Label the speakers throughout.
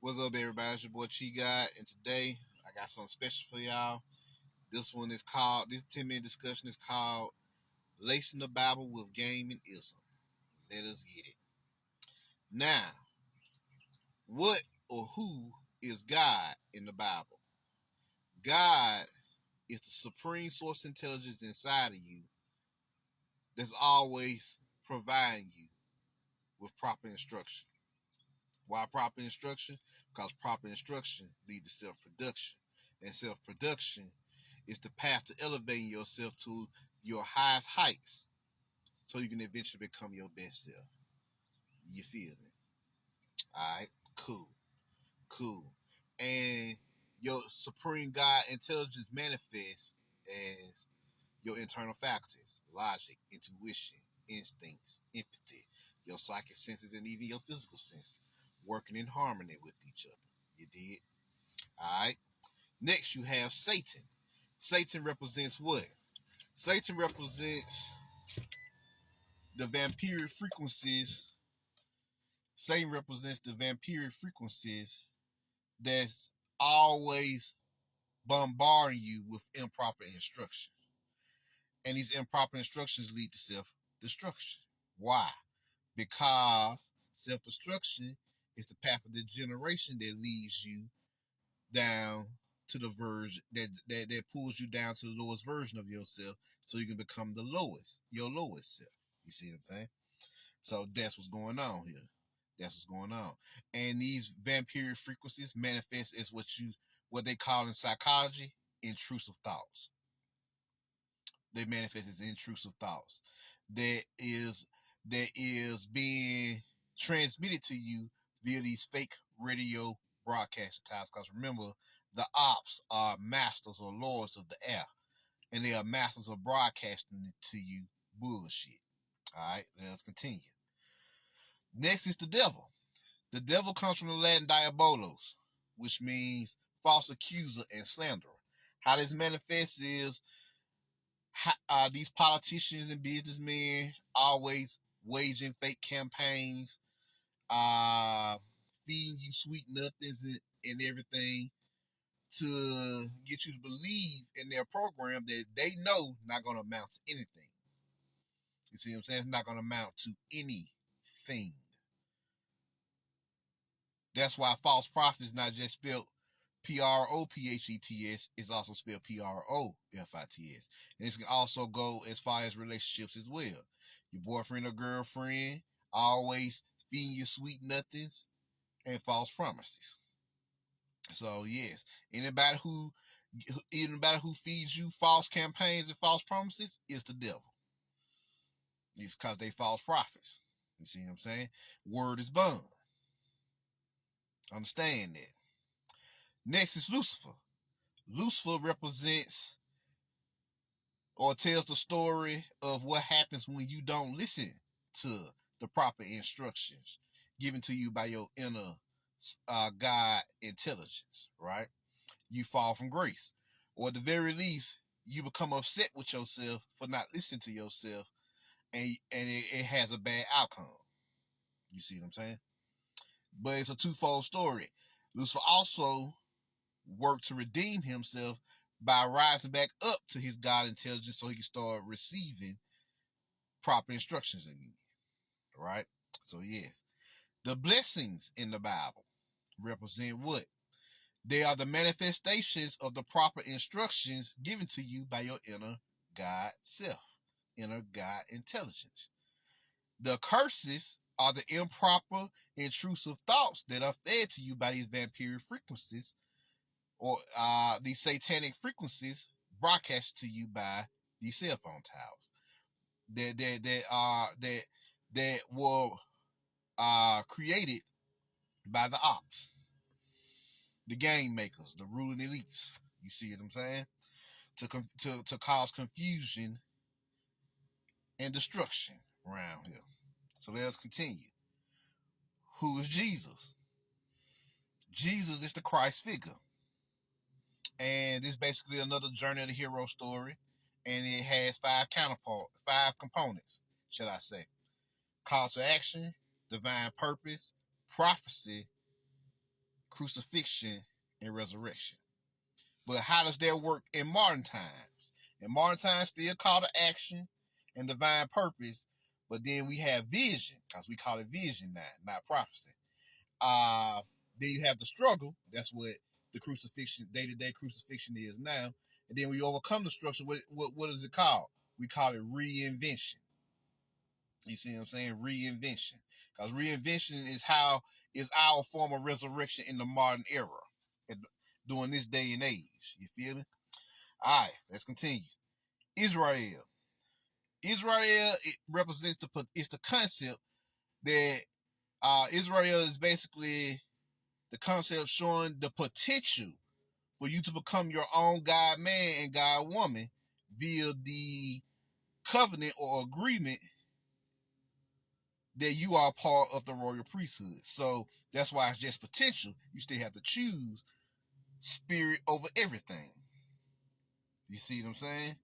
Speaker 1: What's up, everybody? It's your boy Chi God, and today I got something special for y'all. This 10-minute discussion is called Lacing the Bible with Game and IZM. Let us get it. Now, what or who is God in the Bible? God is the supreme source of intelligence inside of you that's always providing you with proper instruction. Why proper instruction? Because proper instruction leads to self-production. And self-production is the path to elevating yourself to your highest heights so you can eventually become your best self. You feel me? Alright, cool. And your supreme God intelligence manifests as your internal faculties, logic, intuition, instincts, empathy, your psychic senses, and even your physical senses, working in harmony with each other. You did? Alright. Next, you have Satan. Satan represents what? Satan represents the vampiric frequencies. Satan represents the vampiric frequencies that's always bombarding you with improper instruction. And these improper instructions lead to self-destruction. Why? Because self-destruction is the path of degeneration that leads you down to the version that pulls you down to the lowest version of yourself so you can become your lowest self. You see what I'm saying? So that's what's going on here. That's what's going on. And these vampiric frequencies manifest as what they call in psychology intrusive thoughts. They manifest as intrusive thoughts that is being transmitted to you via these fake radio broadcasting times. Because remember, the ops are masters or lords of the air, and they are masters of broadcasting to you bullshit. All right, let's continue. Next is the devil. The devil comes from the Latin diabolos, which means false accuser and slanderer. How this manifests is these politicians and businessmen always waging fake campaigns, feeding you sweet nothings and everything to get you to believe in their program that they know not going to amount to anything. You see what I'm saying? It's not going to amount to anything. That's why false prophet is not just spelled Prophets. It's also spelled Profits. And this can also go as far as relationships as well. Your boyfriend or girlfriend always feeding you sweet nothings and false promises. So yes, anybody who feeds you false campaigns and false promises is the devil. It's because they false prophets. You see what I'm saying? Word is bond. Understand that. Next is Lucifer. Lucifer represents or tells the story of what happens when you don't listen to the proper instructions given to you by your inner God intelligence, right? You fall from grace. Or at the very least, you become upset with yourself for not listening to yourself, and it has a bad outcome. You see what I'm saying? But it's a twofold story. Lucifer also worked to redeem himself by rising back up to his God intelligence so he can start receiving proper instructions again. Right? So yes. The blessings in the Bible represent what? They are the manifestations of the proper instructions given to you by your inner God self, inner God intelligence. The curses are the improper, intrusive thoughts that are fed to you by these vampiric frequencies or these satanic frequencies broadcast to you by these cell phone towers that were created by the ops, the game makers, the ruling elites. You see what I'm saying? To cause confusion and destruction around here. So let's continue. Who is Jesus? Jesus is the Christ figure. And this is basically another journey of the hero story. And it has five components, should I say. Call to action, divine purpose, prophecy, crucifixion, and resurrection. But how does that work in modern times? In modern times, still call to action and divine purpose, but then we have vision, because we call it vision now, not prophecy. Then you have the struggle. That's what the crucifixion, day-to-day crucifixion is now. And then we overcome the struggle. What is it called? We call it reinvention. You see what I'm saying? Reinvention. Because reinvention is our form of resurrection in the modern era. During this day and age. You feel me? Alright, let's continue. Israel. Israel, it represents it's the concept that Israel is basically the concept showing the potential for you to become your own God man and God woman via the covenant or agreement that you are part of the royal priesthood. So that's why it's just potential. You still have to choose spirit over everything. You see what I'm saying?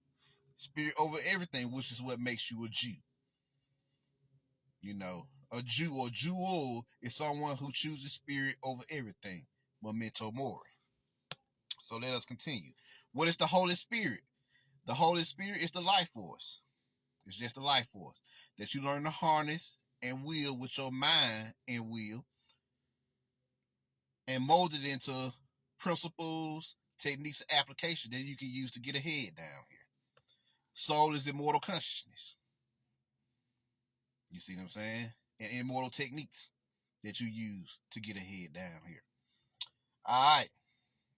Speaker 1: Spirit over everything, which is what makes you a Jew. You know, a Jew or Jewel is someone who chooses spirit over everything. Memento mori. So let us continue. What is the Holy Spirit? The Holy Spirit is the life force. It's just the life force that you learn to harness and will with your mind and will, and mold it into principles, techniques, and applications that you can use to get ahead down here. Soul is immortal consciousness. You see what I'm saying? And immortal techniques that you use to get ahead down here. All right.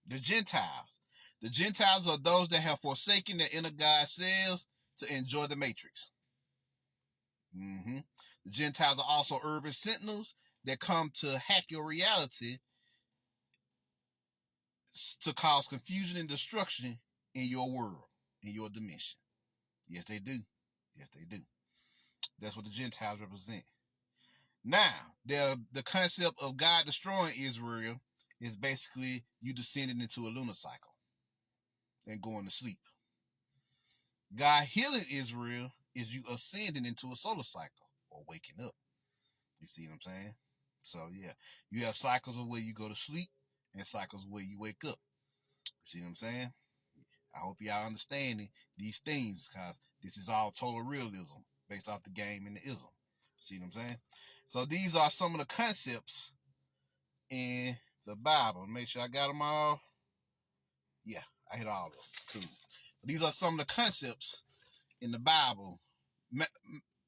Speaker 1: The Gentiles. The Gentiles are those that have forsaken their inner God selves to enjoy the matrix. The Gentiles are also urban sentinels that come to hack your reality to cause confusion and destruction in your world, in your dimension. Yes, they do. Yes, they do. That's what the Gentiles represent. Now, the concept of God destroying Israel is basically you descending into a lunar cycle and going to sleep. God healing Israel is you ascending into a solar cycle or waking up. You see what I'm saying? So, yeah, you have cycles of where you go to sleep and cycles where you wake up. You see what I'm saying? I hope y'all understanding these things, because this is all total realism based off the game and the ism. See what I'm saying? So these are some of the concepts in the Bible. Make sure I got them all. Yeah, I hit all of them. Cool. These are some of the concepts in the Bible.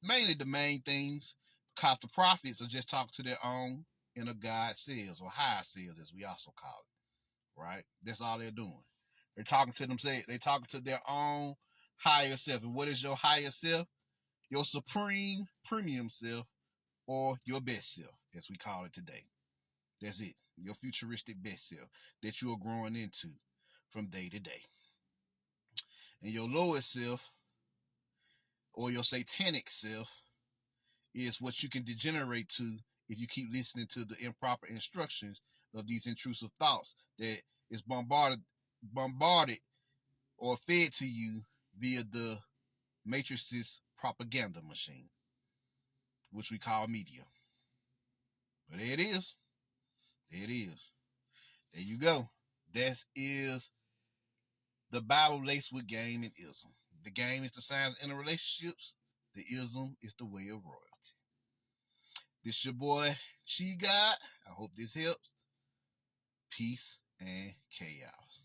Speaker 1: Mainly the main things, because the prophets are just talking to their own inner God selves, or higher selves, as we also call it. Right? That's all they're doing. They're talking to themselves. They're talking to their own higher self. And what is your higher self? Your supreme premium self, or your best self, as we call it today. That's it. Your futuristic best self that you are growing into from day to day. And your lowest self, or your satanic self, is what you can degenerate to if you keep listening to the improper instructions of these intrusive thoughts that is bombarded or fed to you via the Matrix's propaganda machine, which we call media. But there it is. There it is. There you go. That is the Bible laced with game and ism. The game is the science of interrelationships. The ism is the way of royalty. This your boy, Chi God. I hope this helps. Peace and chaos.